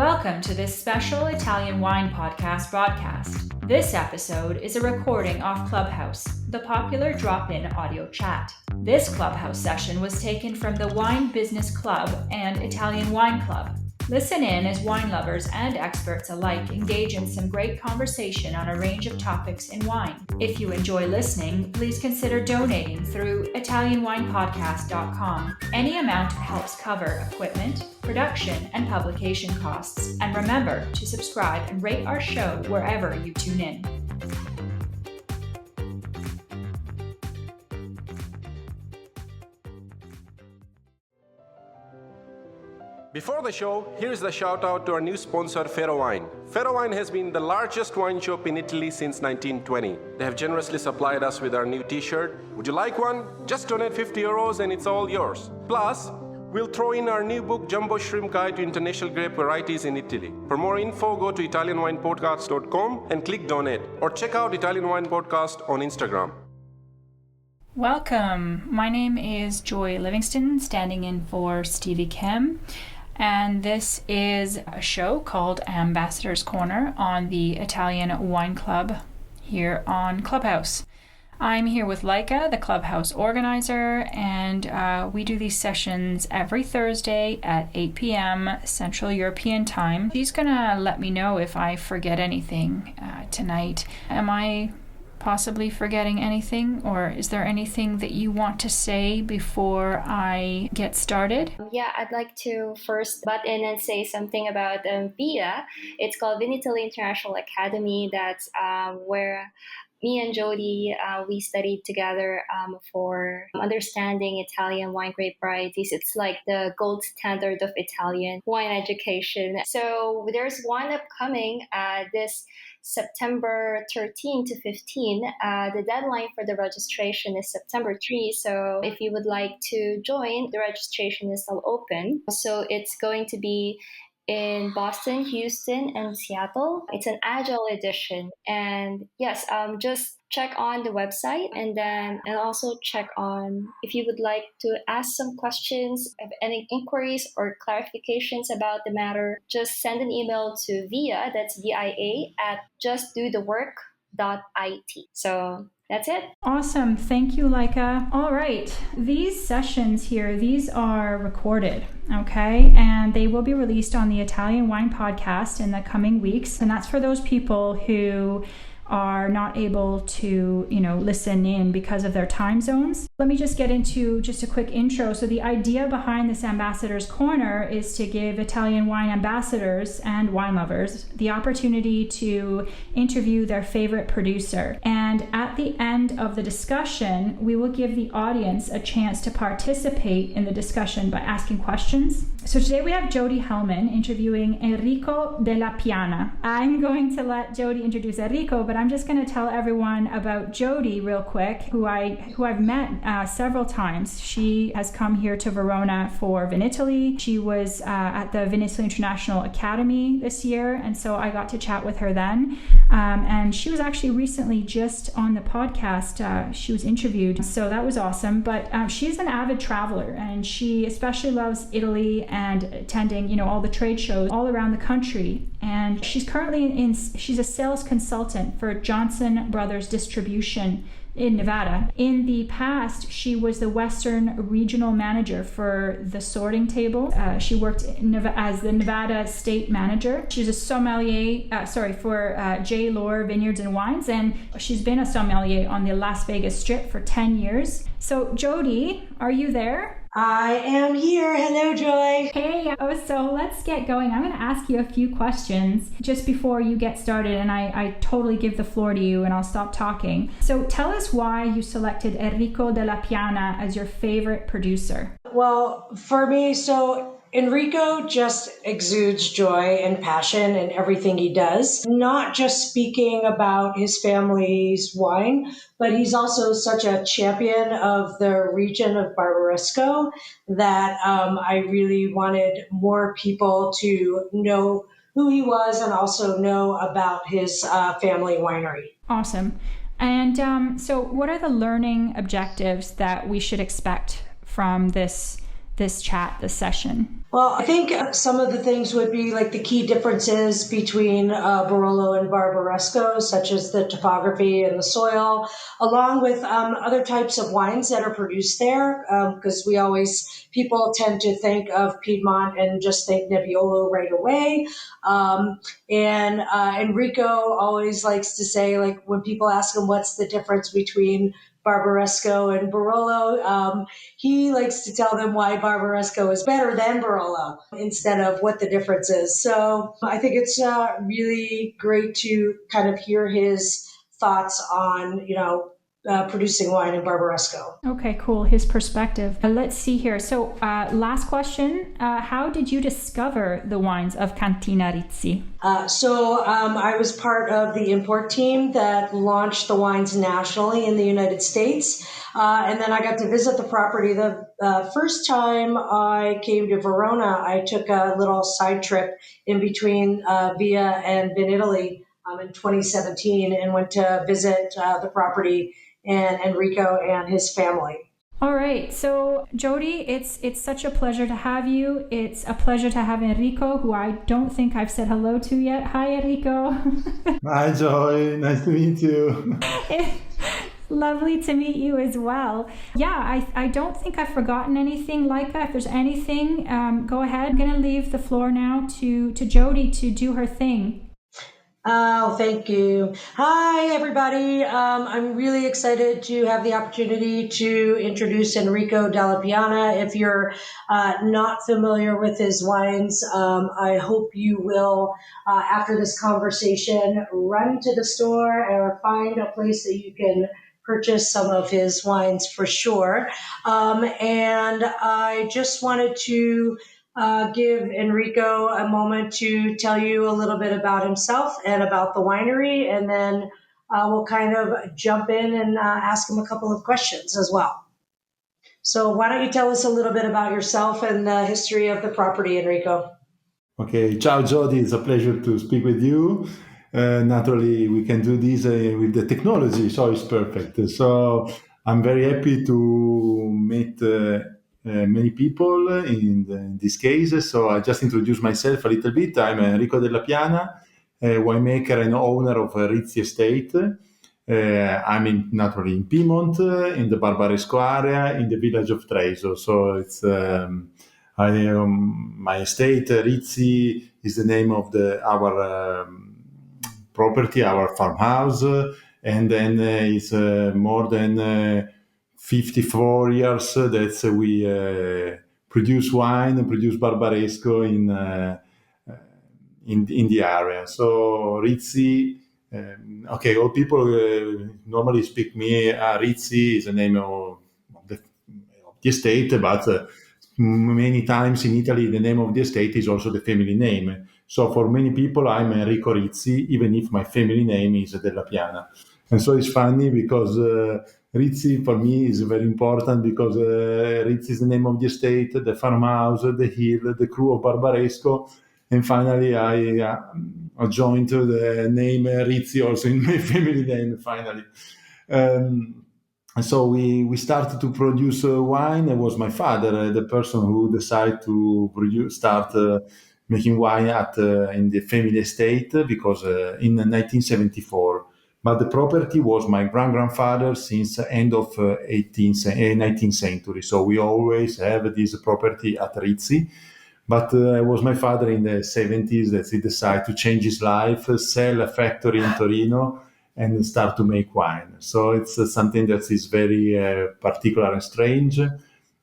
Welcome to this special Italian wine podcast broadcast. This episode is a recording off Clubhouse, the popular drop-in audio chat. This Clubhouse session was taken from the Wine Business Club and Italian Wine Club. Listen in as wine lovers and experts alike engage in some great conversation on a range of topics in wine. If you enjoy listening, please consider donating through ItalianWinePodcast.com. Any amount helps cover equipment, production, and publication costs. And remember to subscribe and rate our show wherever you tune in. Before the show, here's the shout out to our new sponsor, Ferrowine. Ferrowine has been the largest wine shop in Italy since 1920. They have generously supplied us with our new t-shirt. Would you like one? Just donate €50 and it's all yours. Plus, we'll throw in our new book, Jumbo Shrimp Guide to International Grape Varieties in Italy. For more info, go to ItalianWinePodcast.com and click donate, or check out Italian Wine Podcast on Instagram. Welcome. My name is Joy Livingston, standing in for Stevie Kim. And this is a show called Ambassadors Corner on the Italian Wine Club here on Clubhouse. I'm here with Laika, the Clubhouse organizer, and we do these sessions every Thursday at 8 p.m. Central European Time. She's going to let me know if I forget anything tonight. Am I possibly forgetting anything, or is there anything that you want to say before I get started? Yeah, I'd like to first butt in and say something about VIA. It's called Vinitaly International Academy. That's where me and Jodie, we studied together for understanding Italian wine grape varieties. It's like the gold standard of Italian wine education. So there's one upcoming this September 13 to 15. The deadline for the registration is September 3. So if you would like to join, the registration is still open. So it's going to be in Boston, Houston, and Seattle. It's an agile edition. And yes, just check on the website and also check on if you would like to ask some questions, have any inquiries or clarifications about the matter, just send an email to VIA, that's VIA, at justdothework.it. So that's it. Awesome. Thank you, Laika. All right. These sessions here, these are recorded, okay? And they will be released on the Italian Wine Podcast in the coming weeks. And that's for those people who are not able to, listen in because of their time zones. Let me just get into just a quick intro. So the idea behind this Ambassadors Corner is to give Italian wine ambassadors and wine lovers the opportunity to interview their favorite producer. And at the end of the discussion, we will give the audience a chance to participate in the discussion by asking questions. So today we have Jodie Hellman interviewing Enrico Dellapiana. I'm going to let Jodie introduce Enrico, but I'm just going to tell everyone about Jodie real quick, who I've met several times. She has come here to Verona for Vinitaly. She was at the Vinitaly International Academy this year, and so I got to chat with her then. And she was actually recently just on the podcast. She was interviewed, so that was awesome. But she's an avid traveler, and she especially loves Italy and attending, all the trade shows all around the country. And she's currently she's a sales consultant for Johnson Brothers Distribution in Nevada. In the past, she was the Western Regional Manager for the sorting table. She worked as the Nevada State Manager. She was a sommelier, for Lohr Vineyards and Wines, and she's been a sommelier on the Las Vegas Strip for 10 years. So Jodie, are you there? I am here. Hello, Joy. Hey, so let's get going. I'm going to ask you a few questions just before you get started, and I totally give the floor to you, and I'll stop talking. So tell us why you selected Enrico Dellapiana as your favorite producer. Well, for me, Enrico just exudes joy and passion in everything he does, not just speaking about his family's wine, but he's also such a champion of the region of Barbaresco that I really wanted more people to know who he was and also know about his family winery. Awesome. And so what are the learning objectives that we should expect from this this chat, this session? Well, I think some of the things would be like the key differences between Barolo and Barbaresco, such as the topography and the soil, along with other types of wines that are produced there, because people tend to think of Piedmont and just think Nebbiolo right away. And Enrico always likes to say, like, when people ask him what's the difference between Barbaresco and Barolo, he likes to tell them why Barbaresco is better than Barolo instead of what the difference is. So I think it's really great to kind of hear his thoughts on, producing wine in Barbaresco. Okay, cool. His perspective. Let's see here. So last question. How did you discover the wines of Cantina Rizzi? I was part of the import team that launched the wines nationally in the United States. And then I got to visit the property. The first time I came to Verona, I took a little side trip in between Via and Vinitaly in 2017 and went to visit the property and Enrico and his family. All right. So, Jodie, it's such a pleasure to have you. It's a pleasure to have Enrico, who I don't think I've said hello to yet. Hi, Enrico. Hi, Joy. Nice to meet you. Lovely to meet you as well. Yeah, I don't think I've forgotten anything. Leica, if there's anything, go ahead. I'm going to leave the floor now to Jodie to do her thing. Oh, thank you. Hi, everybody. I'm really excited to have the opportunity to introduce Enrico Dellapiana. If you're not familiar with his wines, I hope you will, after this conversation, run to the store or find a place that you can purchase some of his wines for sure. And I just wanted to give Enrico a moment to tell you a little bit about himself and about the winery, and then we'll kind of jump in and ask him a couple of questions as well. So why don't you tell us a little bit about yourself and the history of the property, Enrico? Okay, ciao Jodie, it's a pleasure to speak with you. Naturally, we can do this with the technology, so it's perfect. So I'm very happy to meet many people in this case. So I just introduce myself a little bit. I'm Enrico Dellapiana, winemaker and owner of Rizzi Estate. I'm naturally in Piedmont, in the Barbaresco area, in the village of Treso. So it's my estate, Rizzi, is the name of our property, our farmhouse, and then it's more than 54 years that we produce wine and produce Barbaresco in the area. So Rizzi, all people normally speak me. Rizzi is the name of the estate, but many times in Italy the name of the estate is also the family name. So for many people, I'm Enrico Rizzi, even if my family name is Dellapiana. And so it's funny because Rizzi for me is very important because Rizzi is the name of the estate, the farmhouse, the hill, the crew of Barbaresco. And finally, I joined the name Rizzi also in my family name, finally. And so we started to produce wine. It was my father, the person who decided to start making wine in the family estate because in 1974. But the property was my grandfather since the end of 19th century. So we always have this property at Rizzi. But it was my father in the 70s that he decided to change his life, sell a factory in Torino, and start to make wine. So it's something that is very particular and strange.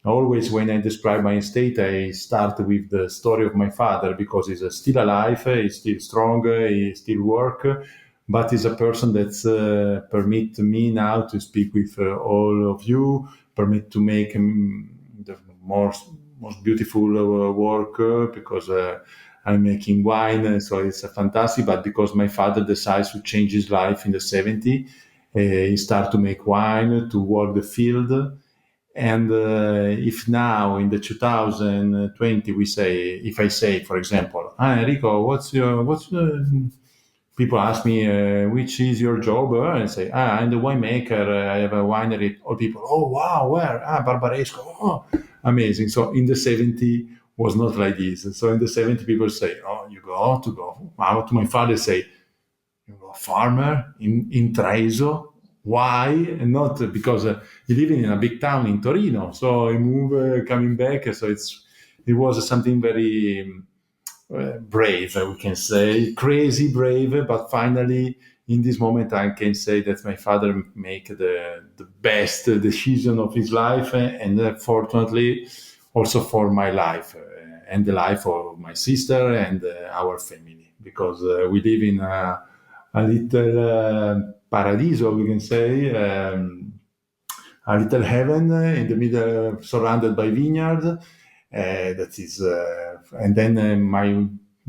Always when I describe my estate, I start with the story of my father because he's still alive, he's still strong, he still works. But he's a person that permit me now to speak with all of you, permit to make the most beautiful work because I'm making wine, so it's fantastic. But because my father decides to change his life in the 70s, he started to make wine, to work the field. And if now in the 2020 if I say, for example, Enrico, what's people ask me, which is your job? And I say, I'm the winemaker. I have a winery. All people, oh, wow, where? Barbaresco. Oh, amazing. So in the 70s was not like this. So in the 70s, people say, oh, you go to go. To my father say, you know, farmer in Treviso. Why? And not because he lived in a big town in Torino. So he moved, coming back. So it was something very brave, we can say, crazy brave. But finally, in this moment, I can say that my father make the best decision of his life, and fortunately, also for my life and the life of my sister and our family, because we live in a little paradiso, we can say, a little heaven in the middle, surrounded by vineyards. That is, and then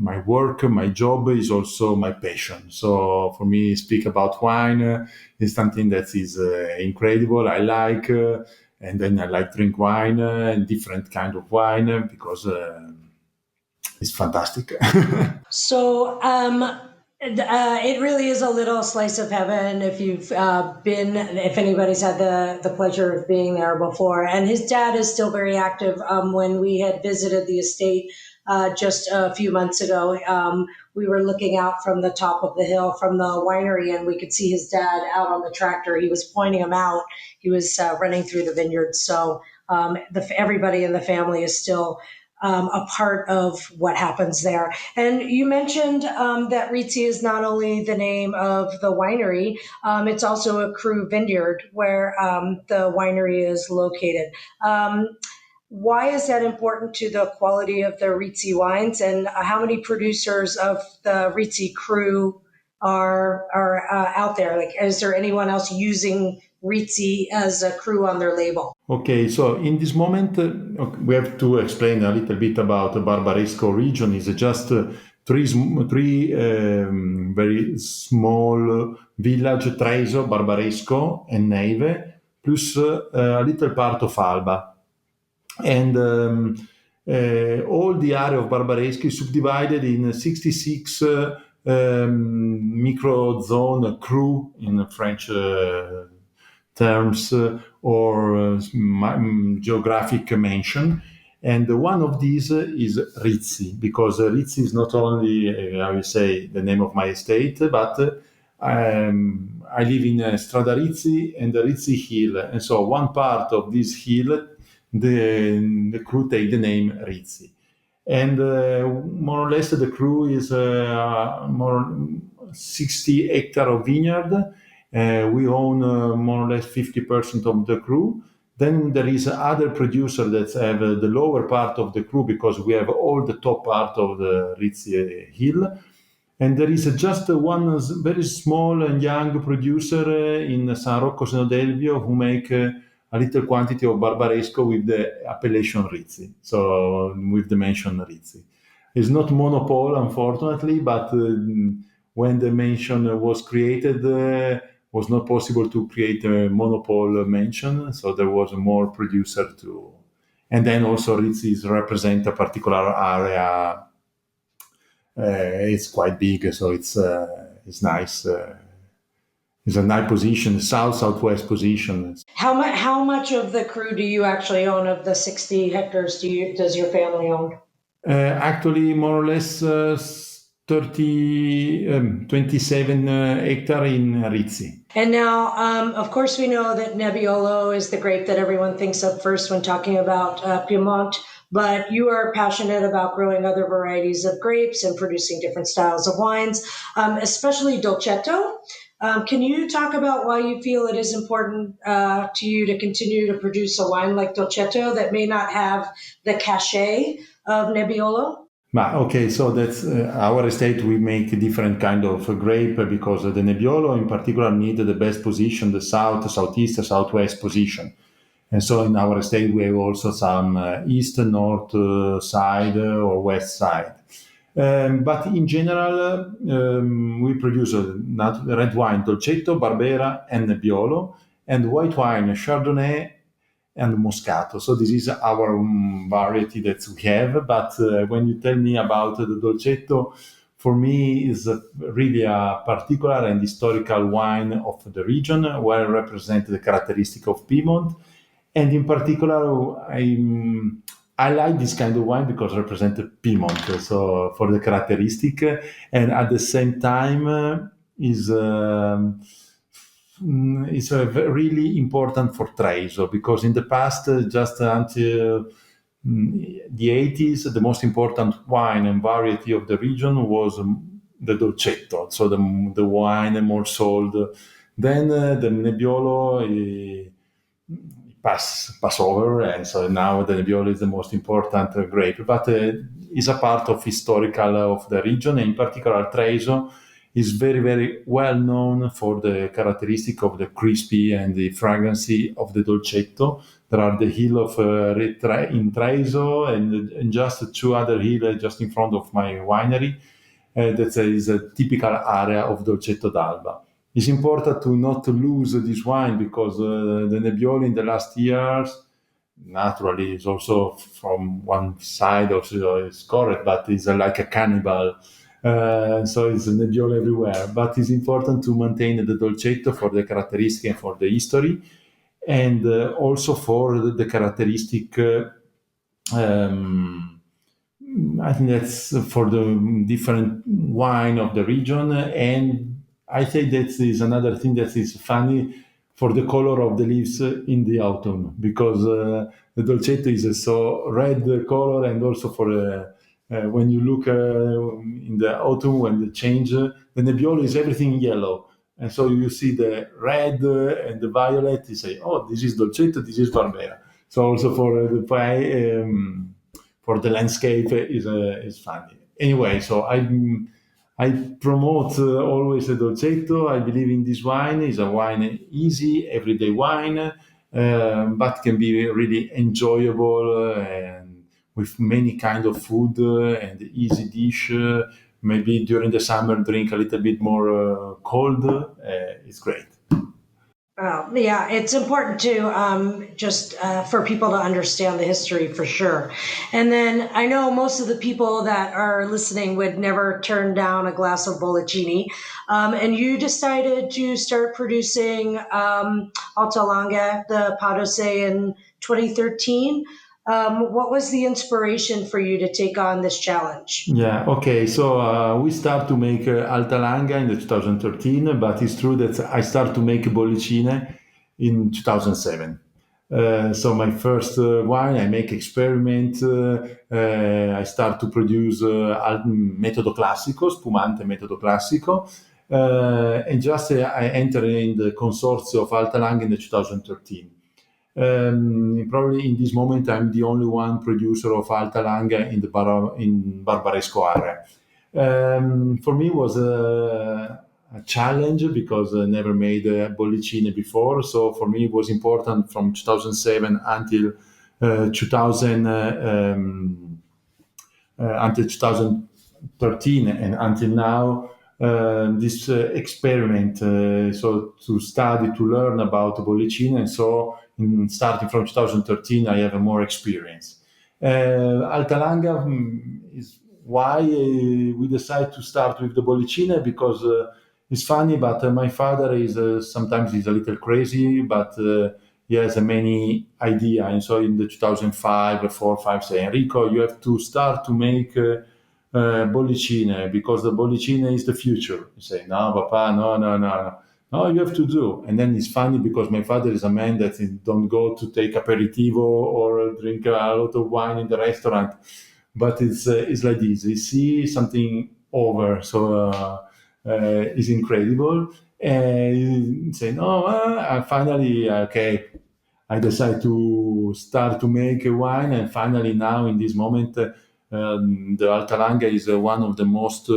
my work, my job is also my passion. So for me, speak about wine is something that is incredible. I like, and then I like drink wine and different kind of wine because it's fantastic. So, it really is a little slice of heaven if you've if anybody's had the pleasure of being there before. And his dad is still very active. When we had visited the estate just a few months ago, we were looking out from the top of the hill from the winery, and we could see his dad out on the tractor. He was pointing him out. He was running through the vineyards. So everybody in the family is still a part of what happens there. And you mentioned that Rizzi is not only the name of the winery, it's also a Cru vineyard where the winery is located. Why is that important to the quality of the Rizzi wines, and how many producers of the Rizzi Cru are out there? Like, is there anyone else using Rizzi as a Cru on their label? Okay, so in this moment, we have to explain a little bit about the Barbaresco region. It's just three very small village, Treviso, Barbaresco, and Neve, plus a little part of Alba. And all the area of Barbaresco is subdivided in 66 micro zone Cru in French terms, or geographic mention. And one of these is Rizzi, because Rizzi is not only, I will say, the name of my estate, but I live in Strada Rizzi and the Rizzi Hill. And so one part of this hill, the Cru take the name Rizzi. And more or less the Cru is more 60 hectares of vineyard. We own more or less 50% of the Cru. Then there is other producer that have the lower part of the Cru, because we have all the top part of the Rizzi Hill. And there is just one very small and young producer in San Rocco Senodelvio who make a little quantity of Barbaresco with the appellation Rizzi, so with the mention Rizzi. It's not monopole, unfortunately, but when the mention was created, was not possible to create a monopole mention, so there was more producer to, and then also Rizzi represent a particular area. It's quite big, so it's nice. It's a nice position, southwest position. How much of the Cru do you actually own? Of the 60 hectares does your family own? Actually, more or less 27 hectares in Rizzi. And now, of course, we know that Nebbiolo is the grape that everyone thinks of first when talking about Piedmont, but you are passionate about growing other varieties of grapes and producing different styles of wines, especially Dolcetto. Can you talk about why you feel it is important to you to continue to produce a wine like Dolcetto that may not have the cachet of Nebbiolo? Okay, so that's our estate. We make a different kind of grape because the Nebbiolo in particular need the best position, the south, southeast, southwest position. And so in our estate, we have also some east, north side or west side. But in general, we produce red wine, Dolcetto, Barbera, and Nebbiolo, and white wine, Chardonnay, and Moscato. So this is our variety that we have. But when you tell me about the Dolcetto, for me is really a particular and historical wine of the region, where represent the characteristic of Piedmont. And in particular, I like this kind of wine because it represents Piedmont, so for the characteristic, and at the same time is really important for Treviso, because in the past, just until the 80s, the most important wine and variety of the region was the Dolcetto, so the wine more sold. Then the Nebbiolo pass over, and so now the Nebbiolo is the most important grape, but is a part of historical of the region, and in particular Treviso is very, very well known for the characteristic of the crispy and the fragrancy of the Dolcetto. There are the hill of in Treviso and just two other hills just in front of my winery. That is a typical area of Dolcetto d'Alba. It's important to not lose this wine because the Nebbiolo in the last years, naturally, is also from one side also is correct, but it's like a cannibal. So it's a Nebbiolo everywhere. But it's important to maintain the Dolcetto for the characteristic and for the history, and also for the characteristic. I think that's for the different wine of the region, and I think that is another thing that is funny for the color of the leaves in the autumn, because the Dolcetto is a so red color, and also for when you look in the autumn when they change, the Nebbiolo is everything yellow, and so you see the red and the violet. You say, oh, this is Dolcetto, this is Barbera. So also for the pie. For the landscape is funny. Anyway, so I promote always the Dolcetto. I believe in this wine. It's a wine, easy, everyday wine, but can be really enjoyable and with many kind of food and easy dish. Maybe during the summer, drink a little bit more cold. It's great. Yeah, it's important to just for people to understand the history for sure. And then I know most of the people that are listening would never turn down a glass of Bollicini. And you decided to start producing Alta Longa, the Padose, in 2013. What was the inspiration for you to take on this challenge? Yeah, okay. So we start to make Alta Langa in the 2013, but it's true that I start to make Bollicine in 2007. So my first wine, I make experiment. I start to produce metodo classico, spumante metodo classico, and just I enter in the consortium of Alta Langa in the 2013. Probably in this moment, I'm the only one producer of Alta Langa in the Barbaresco area. For me, it was a challenge because I never made a Bollicine before. So for me, it was important from 2007 until 2013 and until now. This experiment, so to study, to learn about Bollicine, and so starting from 2013, I have more experience. Alta Langa is why we decided to start with the Bollicine, because it's funny, but my father is sometimes he's a little crazy, but he has many ideas. And so in the 2005, 4, 5, say, Enrico, you have to start to make Bollicine, because the Bollicine is the future. You say, no, Papa, no. No, you have to do. And then it's funny because my father is a man that don't go to take aperitivo or drink a lot of wine in the restaurant, but it's like this. You see something over, so it's incredible. And you say, no, finally, okay, I decide to start to make a wine, and finally now in this moment, the Alta Langa is one of the most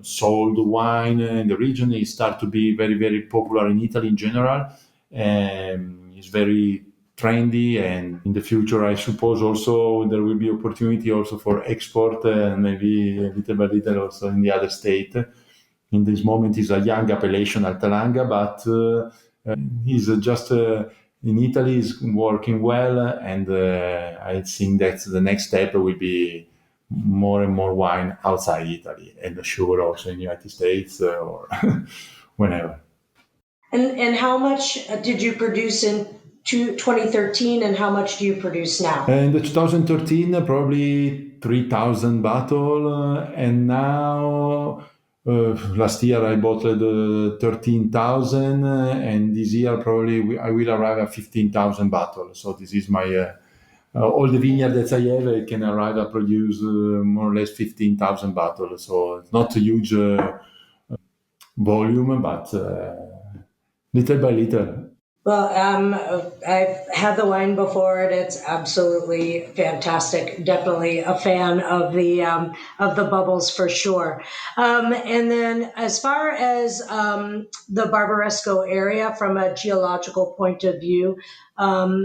sold wine in the region. It starts to be very, very popular in Italy in general. It's very trendy, and in the future, I suppose also there will be opportunity also for export, and maybe little by little also in the other state. In this moment, is a young appellation Alta Langa, but is just in Italy is working well, and I think that the next step will be more and more wine outside Italy, and sure also in the United States or whenever. And how much did you produce in 2013, and how much do you produce now? In the 2013, probably 3,000 bottle, and now last year I bottled 13,000, and this year probably I will arrive at 15,000 bottles. So this is my all the vineyard that I have. I can arrive at produce more or less 15,000 bottles. So it's not a huge volume, but little by little. Well, I've had the wine before, and it's absolutely fantastic. Definitely a fan of the bubbles for sure. And then, as far as the Barbaresco area, from a geological point of view, on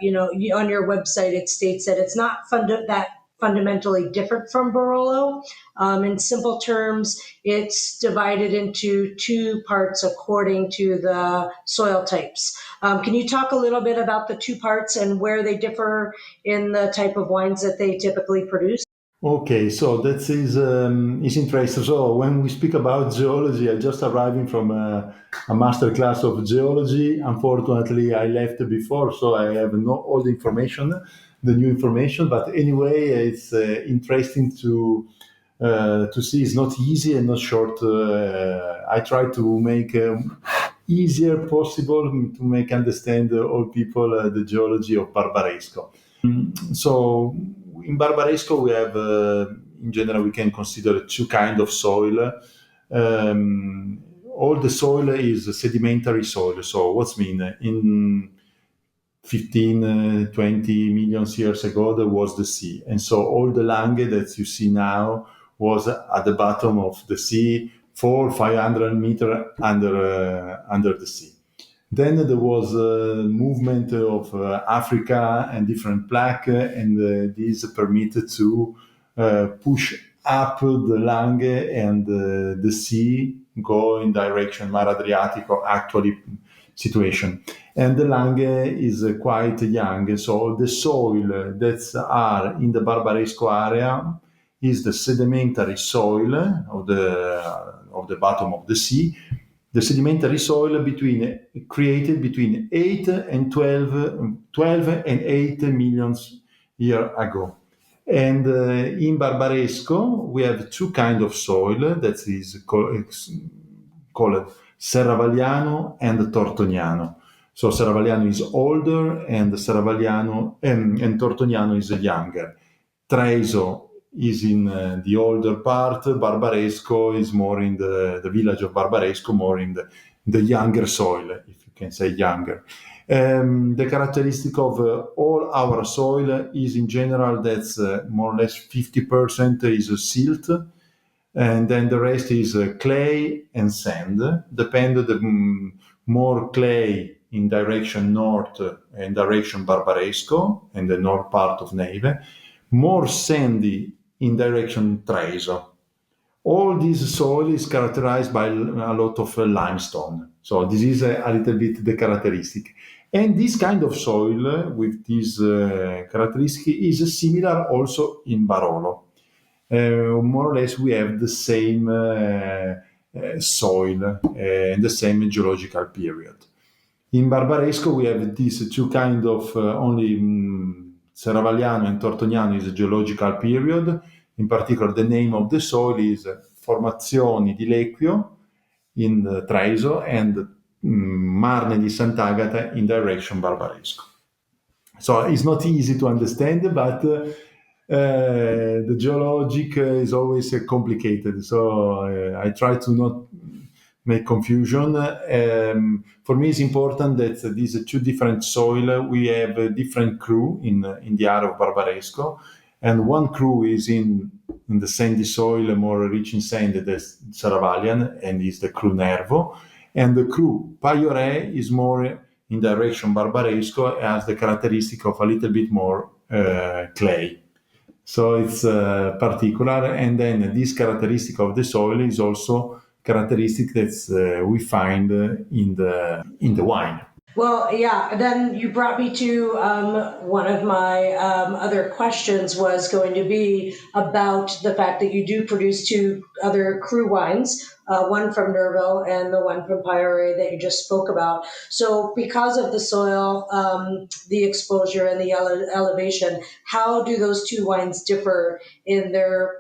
your website it states that it's not that fundamentally different from Barolo. In simple terms, it's divided into two parts according to the soil types. Can you talk a little bit about the two parts and where they differ in the type of wines that they typically produce? Okay, so that is interesting. So when we speak about geology, I just arriving from a master class of geology. Unfortunately, I left before, so I have not all the information, the new information. But anyway, it's interesting to see. It's not easy and not short. I try to make easier possible to make understand all people the geology of Barbaresco. So in Barbaresco, we have, in general, we can consider two kinds of soil. All the soil is sedimentary soil. So what's mean? In 15, 20 million years ago, there was the sea. And so all the land that you see now was at the bottom of the sea, 400-500 meters under the sea. Then there was a movement of Africa and different plaque, and this permitted to push up the land and the sea go in direction Mar Adriatico actually situation. And the land is quite young, so the soil that are in the Barbaresco area is the sedimentary soil of the bottom of the sea. The sedimentary soil created between 8 and 12 and 8 million years ago. And in Barbaresco, we have two kinds of soil that is called Serravagliano and Tortoniano. So Serravagliano is older, and Serravagliano and Tortoniano is younger. Treso is in the older part. Barbaresco is more in the village of Barbaresco, more in the younger soil, if you can say younger. The characteristic of all our soil is in general that's more or less 50% is silt, and then the rest is clay and sand. Depend more clay in direction north and direction Barbaresco and the north part of Neve, more sandy in direction Treso. All this soil is characterized by a lot of limestone. So this is a little bit the characteristic. And this kind of soil with this characteristic is similar also in Barolo. More or less we have the same soil and the same geological period. In Barbaresco we have these two kind of only Serravagliano and Tortoniano is a geological period. In particular, the name of the soil is Formazioni di Lecchio in Treso and Marne di Sant'Agata in direction Barbaresco. So it's not easy to understand, but the geologic is always complicated. So I try to not make confusion. For me, it's important that these two different soil, we have a different crew in the area of Barbaresco. And one crew is in the sandy soil, more rich in sand, that's Serravaglian, and is the crew Nervo. And the crew Paiore is more in direction Barbaresco, has the characteristic of a little bit more clay. So it's particular. And then this characteristic of the soil is also characteristic that we find in the wine. Well, yeah, then you brought me to one of my other questions was going to be about the fact that you do produce two other cru wines, one from Nerville and the one from Payore that you just spoke about. So because of the soil, the exposure and the elevation, how do those two wines differ in their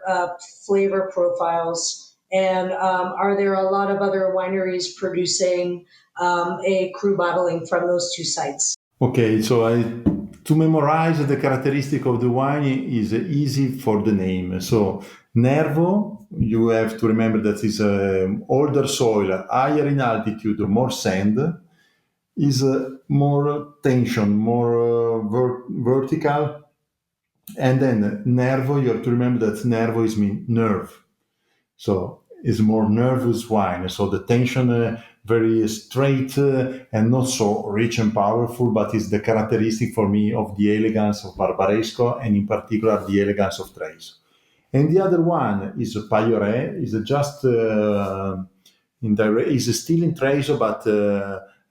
flavor profiles? And are there a lot of other wineries producing a cru bottling from those two sites? Okay, so to memorize the characteristic of the wine is easy for the name. So Nervo, you have to remember that is older soil, higher in altitude, more sand, is more tension, more vertical. And then Nervo, you have to remember that Nervo is mean nerve. So it's more nervous wine. So the tension very straight and not so rich and powerful, but is the characteristic for me of the elegance of Barbaresco and in particular the elegance of Treviso. And the other one is Payore, is just is still in Treviso, but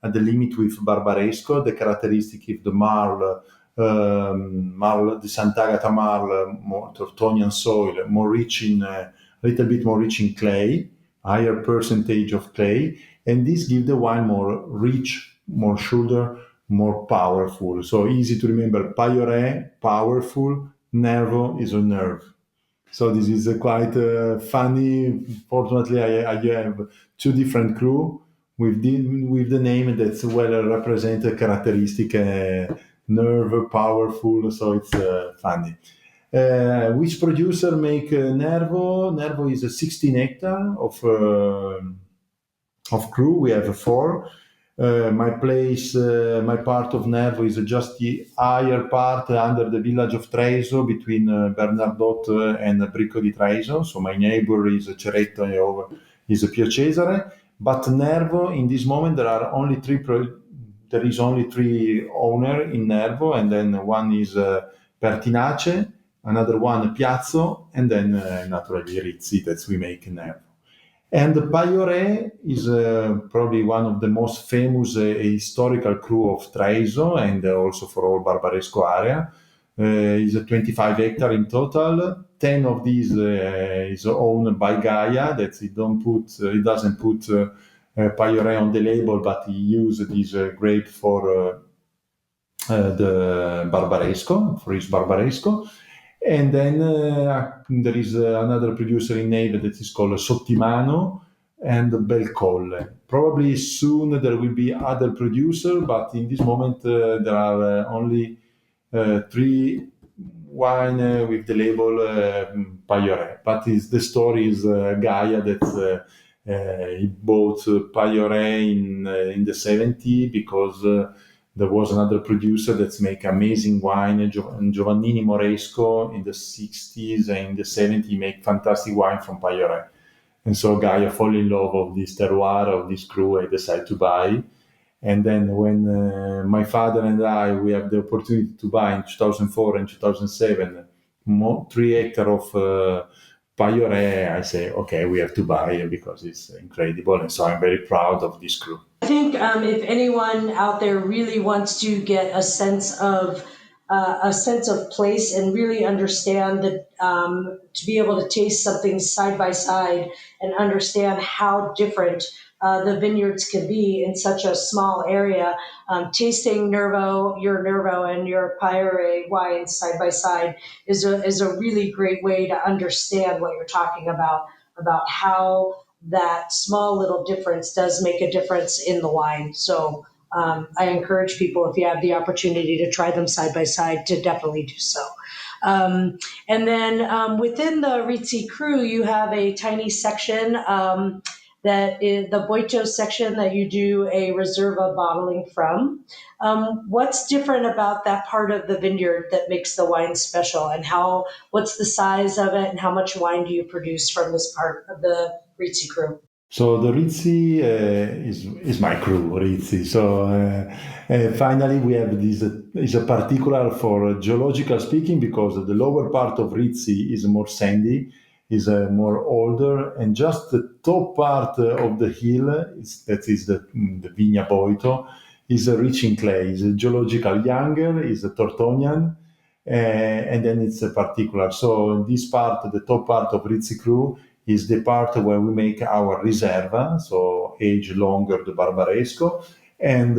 at the limit with Barbaresco. The characteristic is the marl, marl, the Sant'Agata marl, more Tortonian soil, more rich in little bit more rich in clay, higher percentage of clay, and this gives the wine more rich, more sugar, more powerful. So easy to remember. Payore, powerful. Nervo is a nerve. So this is quite funny. Fortunately, I have two different crew with the name that's well represented characteristic, nerve, powerful. So it's funny. Which producer make Nervo? Nervo is a 16 hectare of crew. We have four. My place, my part of Nervo is just the higher part under the village of Treviso between Bernardotto and Bricco di Treviso. So my neighbor is Ceretto is Pio Cesare. But Nervo, in this moment, there is only three owner in Nervo, and then one is Pertinace, another one Piazzo, and then naturally Rizzi that we make in Nervo. And Payore is probably one of the most famous historical crew of Treviso and also for all Barbaresco area. Is a 25 hectare in total. 10 of these is owned by Gaia. That it doesn't put Payore on the label, but he used this grape for the Barbaresco, for his Barbaresco. And then there is another producer in Neve that is called Sottimano and Belcolle. Probably soon there will be other producers, but in this moment there are only three wine with the label Payore. But the story is Gaia that he bought Payore in the 70s because there was another producer that's make amazing wine, Giovannini Moresco, in the 60s and in the 70s, he make fantastic wine from Payore. And so Gaia fall in love of this terroir, of this crew, I decided to buy. And then when my father and I, we have the opportunity to buy in 2004 and 2007, 3 hectares of Payore, I say, okay, we have to buy it because it's incredible. And so I'm very proud of this crew. I think if anyone out there really wants to get a sense of place and really understand that to be able to taste something side by side and understand how different the vineyards can be in such a small area, tasting your Nervo and your Payore wines side by side is a really great way to understand what you're talking about how that small little difference does make a difference in the wine. So I encourage people, if you have the opportunity to try them side by side, to definitely do so. And then within the Rizzi crew, you have a tiny section that is the Boito section that you do a Reserva bottling from. What's different about that part of the vineyard that makes the wine special, and what's the size of it, and how much wine do you produce from this part of the Rizzi crew? So the Rizzi is my crew, Rizzi. So finally we have this is a particular for geological speaking because the lower part of Rizzi is more sandy, is more older, and just the top part of the hill, that is the Vigna Boito, is rich in clay. It's a geological younger, is a Tortonian, and then it's a particular. So in this part, the top part of Rizzi Cru is the part where we make our Riserva, so age longer the Barbaresco, and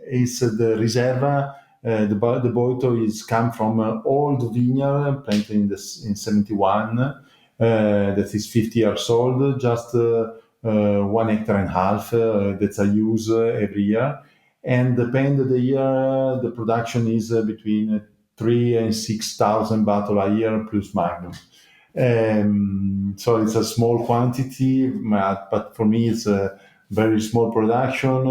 it's the Riserva. The Boito is come from old vineyard planted in 71. That is 50 years old, just 1 hectare and a half that I use every year. And depend of the year, the production is between 3 and 6,000 bottles a year plus minus. So it's a small quantity, but for me it's a very small production.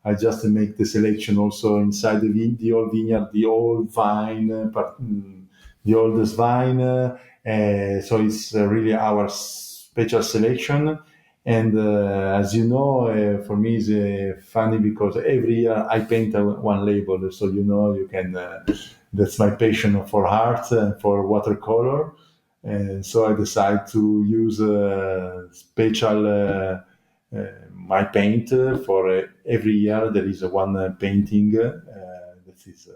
I just make the selection also inside the old vineyard, the old vine, the oldest vine. So it's really our special selection. And as you know, for me it's funny because every year I paint one label. So you can. That's my passion for art and for watercolor. And so I decide to use special my paint for every year. There is one painting that is.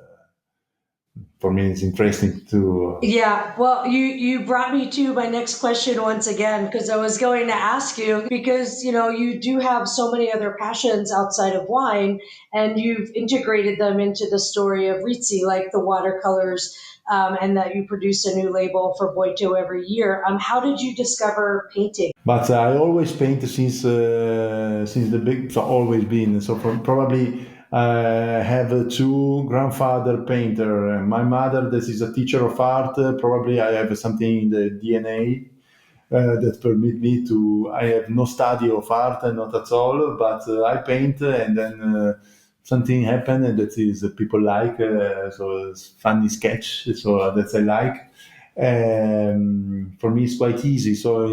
For me, it's interesting to. Yeah, well, you brought me to my next question once again, because I was going to ask you, because you do have so many other passions outside of wine, and you've integrated them into the story of Rizzi, like the watercolors, and that you produce a new label for Boito every year. How did you discover painting? But I always paint since the big, so always been. So probably I have two grandfather painter. My mother, this is a teacher of art. Probably I have something in the DNA that permit me to. I have no study of art, not at all. But I paint, and then something happened, and that is people like. So it's funny sketch. So that I like. For me, it's quite easy. So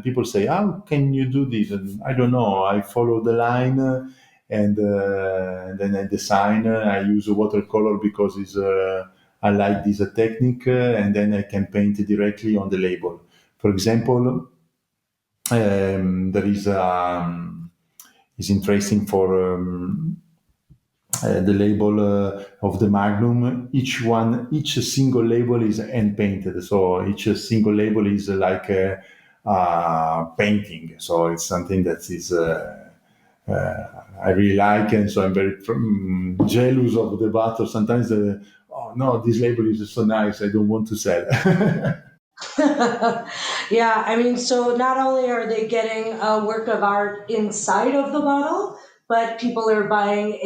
people say, "How can you do this?" And I don't know. I follow the line, and then I design. I use watercolor because I like this technique, and then I can paint directly on the label. For example, there is is interesting for. The label of the Magnum, each single label is hand painted. So each single label is like a painting. So it's something that is I really like, and so I'm very jealous of the bottle. Sometimes, oh no, this label is so nice. I don't want to sell. Yeah, I mean, so not only are they getting a work of art inside of the bottle, but people are buying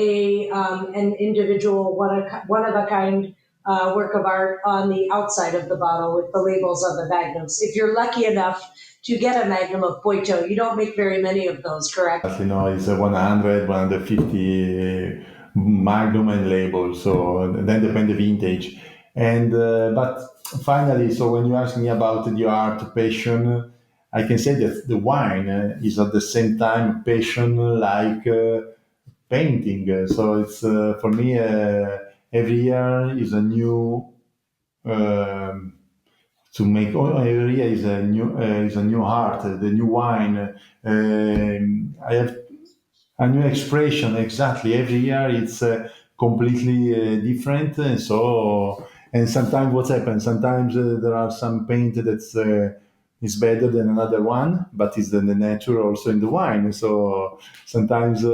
an individual one of a kind work of art on the outside of the bottle with the labels of the magnums. If you're lucky enough to get a magnum of Boito, you don't make very many of those, correct? It's a 100, 150 magnum and label. So then depend the vintage. And but finally, so when you ask me about the art passion, I can say that the wine is at the same time passion like painting. So it's for me every year is a new to make every year is a new art, the new wine. I have a new expression exactly every year. It's completely different, and sometimes what happens? Sometimes there are some paint that's is better than another one, but it's the nature also in the wine. So sometimes.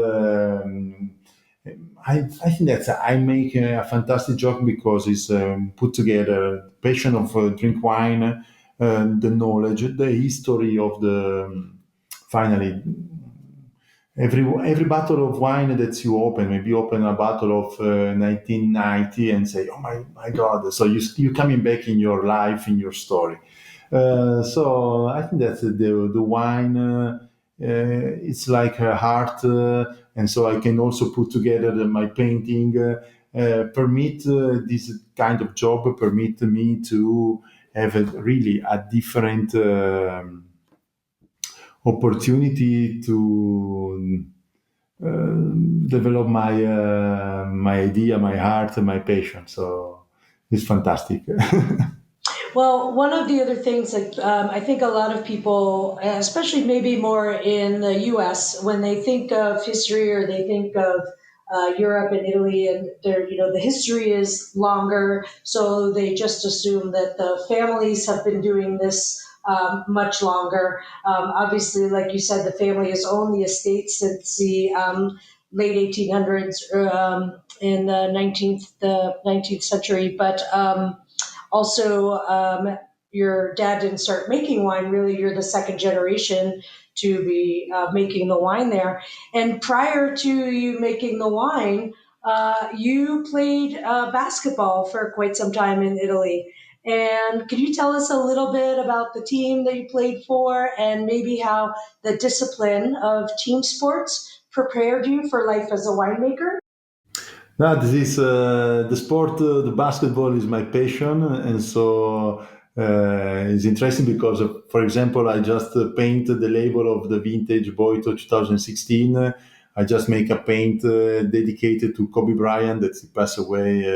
I think that I make a fantastic job because it's put together passion of drink wine, the knowledge, the history of the finally every bottle of wine that you open, maybe open a bottle of 1990 and say, "Oh my God!" So you coming back in your life, in your story. So I think that the wine it's like a heart, and so I can also put together my painting. Permit this kind of job permit me to have really a different opportunity to develop my idea, my heart, and my passion. So it's fantastic. Well, one of the other things that I think a lot of people, especially maybe more in the U.S., when they think of history or they think of Europe and Italy, and the history is longer, so they just assume that the families have been doing this much longer. Obviously, like you said, the family has owned the estate since the late 1800s, in the 19th century, but also, your dad didn't start making wine. Really, you're the second generation to be making the wine there. And prior to you making the wine, you played basketball for quite some time in Italy. And could you tell us a little bit about the team that you played for and maybe how the discipline of team sports prepared you for life as a winemaker? No, this is the sport. The basketball is my passion, and so it's interesting because, for example, I just painted the label of the vintage Boito 2016. I just make a paint dedicated to Kobe Bryant that he passed away.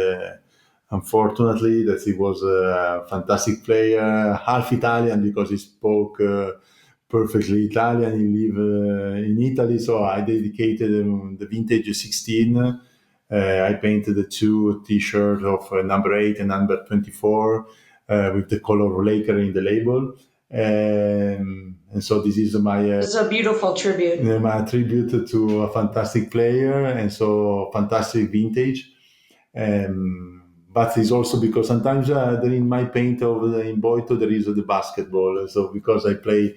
Unfortunately, that he was a fantastic player, half Italian because he spoke perfectly Italian. He lived in Italy, so I dedicated the vintage 16. I painted the two T-shirts of number 8 and number 24 with the color Laker in the label. And so this is It's a beautiful tribute. my tribute to a fantastic player, and so fantastic vintage. But it's also because sometimes there in my paint in Boito there is the basketball. So because I play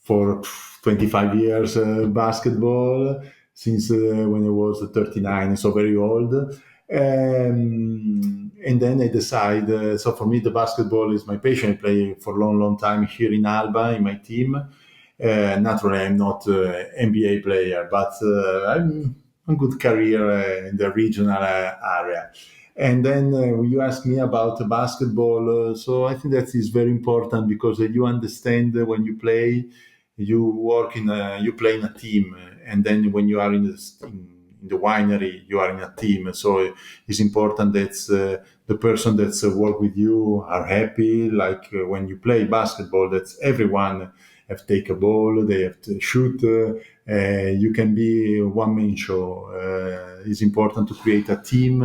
for 25 years basketball since when I was 39, so very old. And then I decide, so for me the basketball is my passion. I play for a long time here in Alba in my team. Naturally, I'm not an NBA player, but I'm a good career in the regional area. And then you ask me about basketball. So I think that is very important because you understand when you play, you play in a team, and then when you are in the winery, you are in a team. So it's important that the person that's work with you are happy. Like when you play basketball, that's everyone have to take a ball, they have to shoot. You can be one man show. It's important to create a team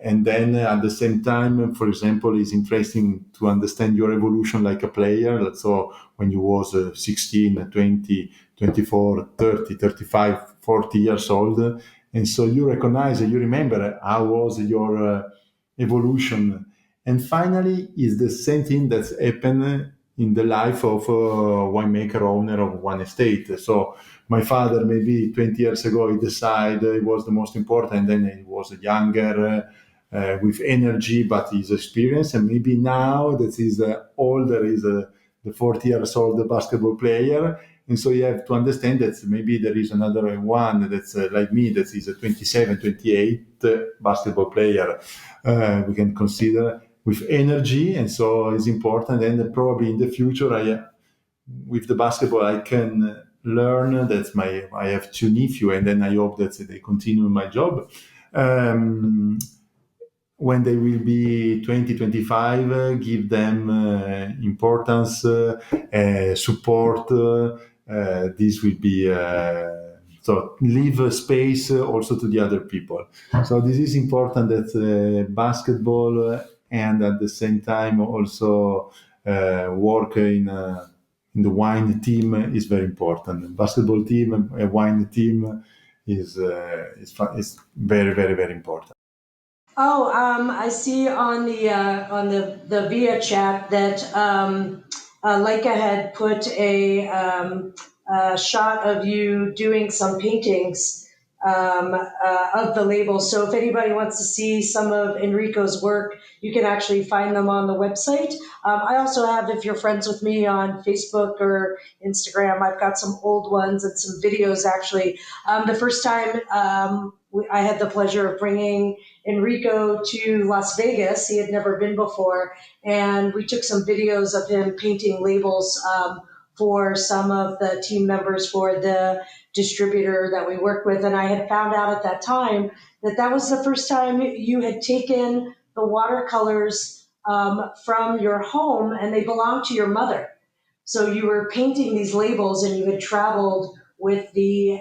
and then at the same time, for example, it's interesting to understand your evolution like a player. So when you was 16, 20, 24, 30, 35, 40 years old, and so you recognize, you remember how was your evolution. And finally, is the same thing that's happened in the life of a winemaker owner of one estate. So my father, maybe 20 years ago, he decided it was the most important, and then he was younger, with energy, but his experience. And maybe now that he's older, is the 40 years old basketball player. And so you have to understand that maybe there is another one that's like me, that is a 27, 28 basketball player we can consider with energy. And so it's important. And probably in the future, with the basketball, I can learn that I have two nephews, and then I hope that they continue my job. When they will be 20, 25, give them importance, support. This will be so leave a space also to the other people. So this is important that basketball and at the same time also work in the wine team is very important. Basketball team, a wine team is very, very, very important. Oh, I see on the via chat that Leica had put a shot of you doing some paintings of the label. So if anybody wants to see some of Enrico's work, you can actually find them on the website. I also have, if you're friends with me on Facebook or Instagram, I've got some old ones and some videos actually. The first time I had the pleasure of bringing Enrico to Las Vegas. He had never been before. And we took some videos of him painting labels for some of the team members for the distributor that we worked with. And I had found out at that time that that was the first time you had taken the watercolors from your home, and they belong to your mother. So you were painting these labels, and you had traveled with the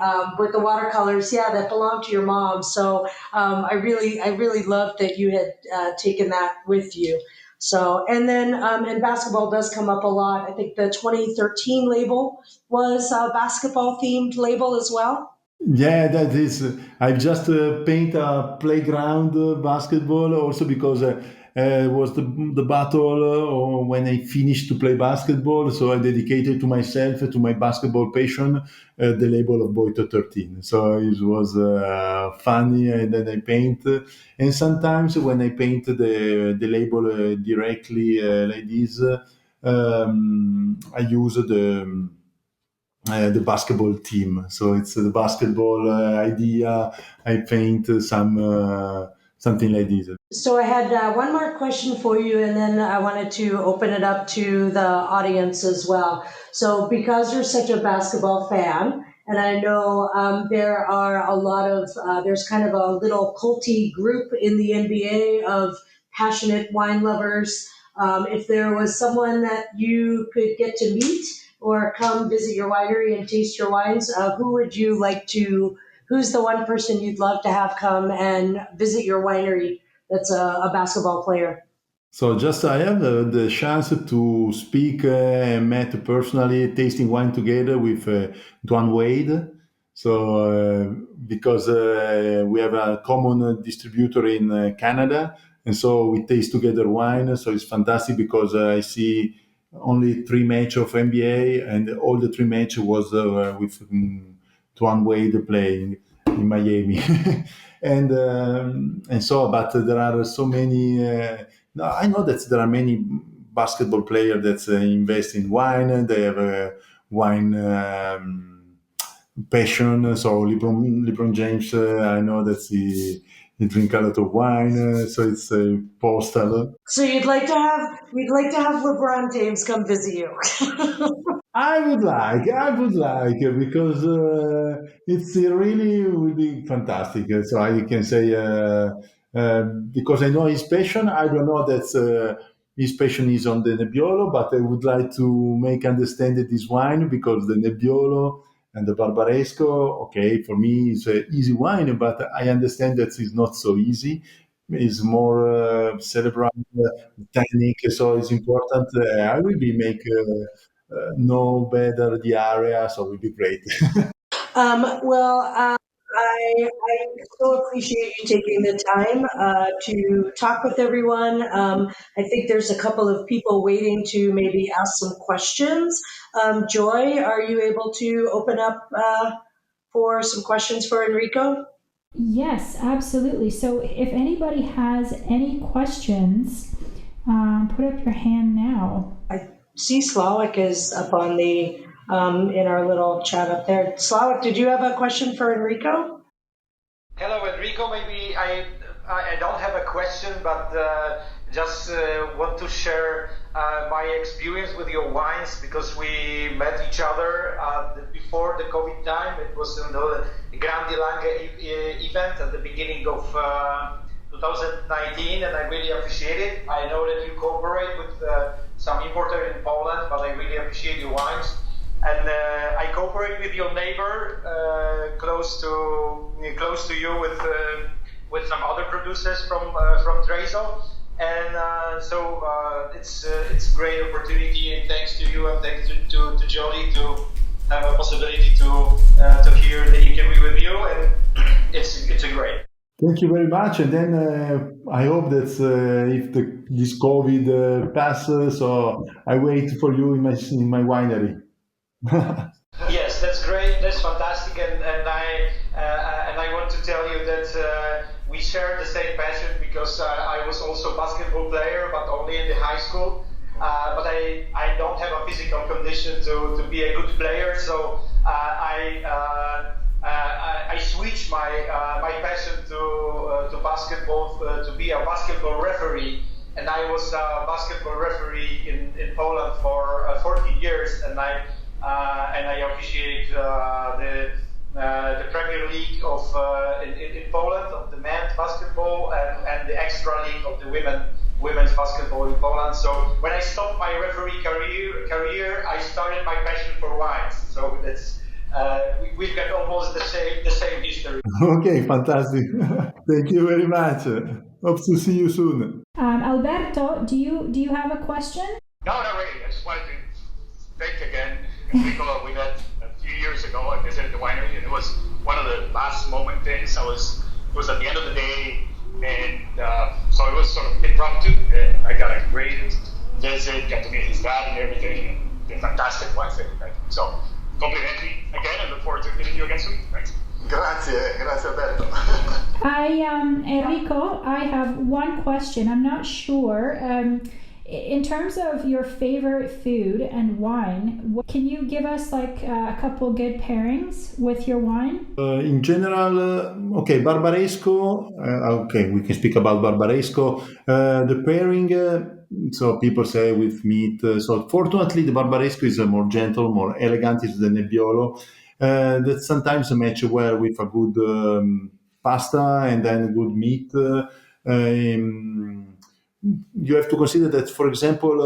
watercolors, yeah, that belonged to your mom. So I really loved that you had taken that with you. So, and then and basketball does come up a lot. I think the 2013 label was a basketball themed label as well. Yeah, that is. I've just paint a playground basketball also because was the battle or when I finished to play basketball. So I dedicated to myself, to my basketball passion, the label of Boito 13. So it was funny, and then I paint. And sometimes when I paint the label directly like this, I use the basketball team. So it's the basketball idea. I paint something like this. So I had one more question for you, and then I wanted to open it up to the audience as well. So because you're such a basketball fan, and I know there are a lot of, there's kind of a little culty group in the NBA of passionate wine lovers. If there was someone that you could get to meet or come visit your winery and taste your wines, who would you like to, who's the one person you'd love to have come and visit your winery that's a basketball player? So just I have the chance to speak and met personally tasting wine together with Dwayne Wade. So because we have a common distributor in Canada, and so we taste together wine. So it's fantastic because I see only 3 matches of NBA, and all the 3 matches was with Dwayne Wade playing in Miami. And so, but there are so many. No, I know that there are many basketball players that invest in wine. They have a wine passion. So LeBron James, I know that he drink a lot of wine. So it's a postal. So you'd like to have LeBron James come visit you. I would like, because it's really would be fantastic. So I can say because I know his passion. I don't know that his passion is on the Nebbiolo, but I would like to make understand that this wine because the Nebbiolo and the Barbaresco, okay, for me is an easy wine, but I understand that it's not so easy. It's more cerebral technique, so it's important. I will be make. Know better the area, so it would be great. I so appreciate you taking the time to talk with everyone. I think there's a couple of people waiting to maybe ask some questions. Joy, are you able to open up for some questions for Enrico? Yes, absolutely. So if anybody has any questions, put up your hand now. I see Slavik is up on the in our little chat up there. Slavik, did you have a question for Enrico? Hello, Enrico. Maybe I don't have a question, but just want to share my experience with your wines because we met each other before the COVID time. It was in the Grandi Lange event at the beginning of 2019, and I really appreciate it. I know that you cooperate with some importer in Poland, but I really appreciate your wines. And I cooperate with your neighbor close to you with some other producers from Trezo, and so it's a great opportunity. And thanks to you and thanks to Jodie to have a possibility to hear the interview with you, and it's a great. Thank you very much. And then I hope that if this COVID passes, so I wait for you in my winery. Yes, that's great. That's fantastic, and I want to tell you that we share the same passion because I was also a basketball player, but only in the high school. But I don't have a physical condition to be a good player, so I switched my passion to basketball to be a basketball referee, and I was a basketball referee in Poland for 14 years, and I appreciate the Premier League of in Poland of the men's basketball and the extra league of the women women's basketball in Poland. So when I stopped my referee career, I started my passion for wines. So that's we've got almost the same history. Okay, fantastic. Thank you very much. Hope to see you soon. Alberto, do you have a question? No, not really. I just wanted to thank again Enrico. We met a few years ago. I visited the winery, and it was one of the last moment things. It was at the end of the day, and so it was sort of impromptu. And I got a great visit, got to meet his dad and everything, and they're fantastic wines that we met. So complimentary again, and look forward to meeting you again soon. Thanks. Grazie Alberto. Enrico, I have one question. I'm not sure. In terms of your favorite food and wine, can you give us like a couple good pairings with your wine? In general, okay, Barbaresco. Okay, we can speak about Barbaresco. The pairing, so people say with meat. So fortunately, the Barbaresco is more gentle, more elegant. It's the Nebbiolo. That sometimes match well with a good pasta and then good meat. You have to consider that, for example,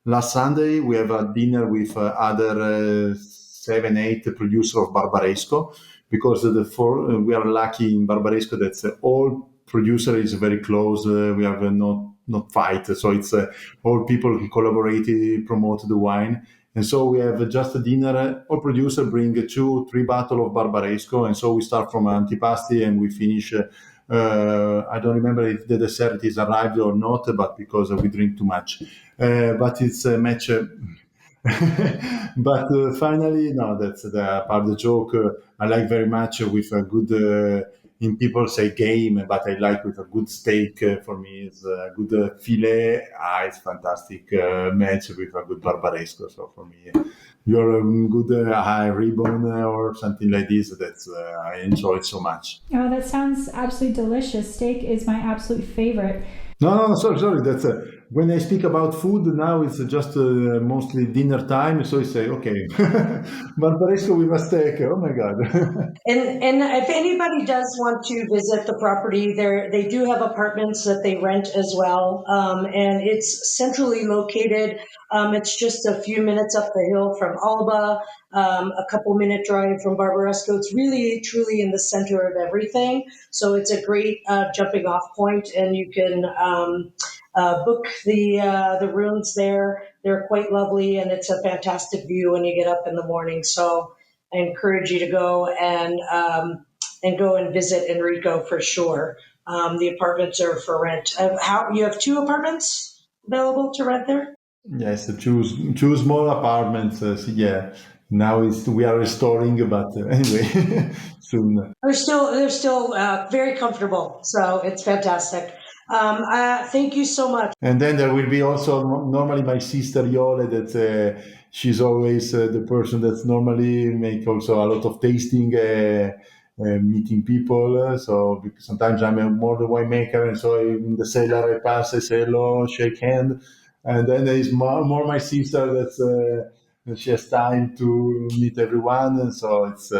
last Sunday we have a dinner with other 7-8 producers of Barbaresco, because we are lucky in Barbaresco that all producer is very close. We have not fight, so it's all people who collaborate, promote the wine. And so we have just a dinner. All producer bring 2-3 bottles of Barbaresco, and so we start from antipasti and we finish. I don't remember if the dessert is arrived or not, but because we drink too much. But it's a match. But finally, no, that's the part of the joke. I like very much with a good. In people say game, but I like with a good steak. For me, is a good filet. It's fantastic match with a good Barbaresco. So for me, you're a good high ribbon or something like this. That's I enjoy it so much. Oh, that sounds absolutely delicious. Steak is my absolute favorite. No, sorry. That's when I speak about food now. It's just mostly dinner time. So I say, okay, Barbaresco with a steak. Oh my god! And if anybody does want to visit the property, they do have apartments that they rent as well, and it's centrally located. It's just a few minutes up the hill from Alba, a couple minute drive from Barbaresco. It's really, truly in the center of everything. So it's a great jumping off point, and you can book the rooms there. They're quite lovely, and it's a fantastic view when you get up in the morning. So I encourage you to go and visit Enrico for sure. The apartments are for rent. You have 2 apartments available to rent there? Yes, two small apartments. Yeah, now we are restoring, but anyway, soon. They're still very comfortable, so it's fantastic. Thank you so much. And then there will be also normally my sister Iole, that she's always the person that's normally make also a lot of tasting, meeting people. So because sometimes I'm more the winemaker, and so in the cellar I pass, I say hello, shake hand, and then there is more my sister that she has time to meet everyone, and so it's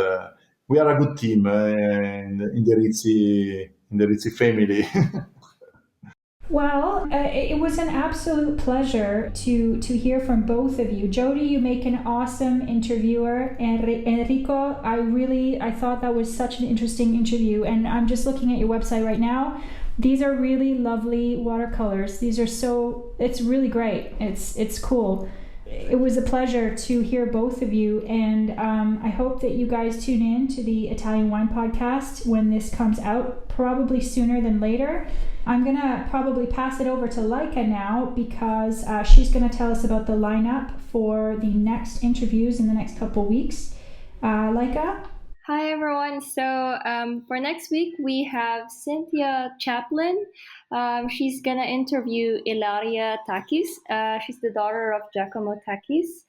we are a good team in the Rizzi family. Well, it was an absolute pleasure to hear from both of you. Jodie, you make an awesome interviewer. And Enrico, I thought that was such an interesting interview. And I'm just looking at your website right now. These are really lovely watercolors. It's really great. It's cool. It was a pleasure to hear both of you, and I hope that you guys tune in to the Italian Wine Podcast when this comes out, probably sooner than later. I'm going to probably pass it over to Laika now, because she's going to tell us about the lineup for the next interviews in the next couple weeks. Laika? Hi, everyone. So for next week, we have Cynthia Chaplin. She's going to interview Ilaria Takis. She's the daughter of Giacomo Takis.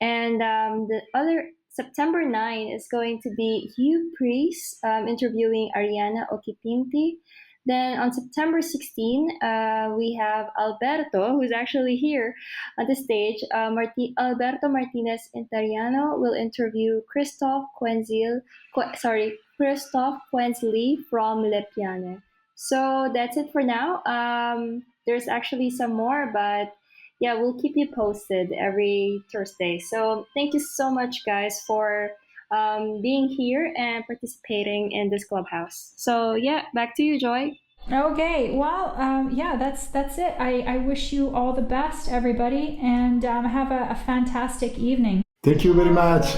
And the other September 9 is going to be Hugh Priest interviewing Ariana Occhipinti. Then on September 16, we have Alberto, who's actually here on the stage. Alberto Martinez Intariano will interview Christophe Quenzli from Le Piane. So that's it for now. There's actually some more, but yeah, we'll keep you posted every Thursday. So thank you so much, guys, for being here and participating in this Clubhouse. So yeah, back to you, Joy. Okay, well, yeah, that's it. I wish you all the best, everybody, and have a fantastic evening. Thank you very much.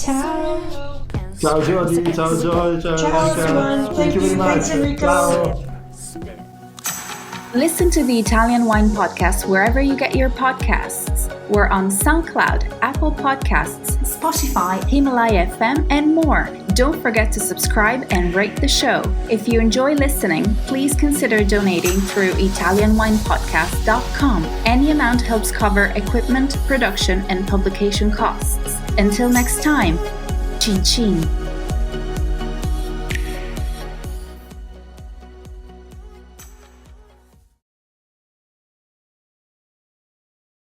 Ciao. Ciao Jodie, ciao Joy, ciao Ciao, everyone. Thank you very much. Thanks, Enrico. Ciao. Listen to the Italian Wine Podcast wherever you get your podcasts. We're on SoundCloud, Apple Podcasts, Spotify, Himalaya FM, and more. Don't forget to subscribe and rate the show. If you enjoy listening, please consider donating through ItalianWinePodcast.com. Any amount helps cover equipment, production, and publication costs. Until next time, cin cin.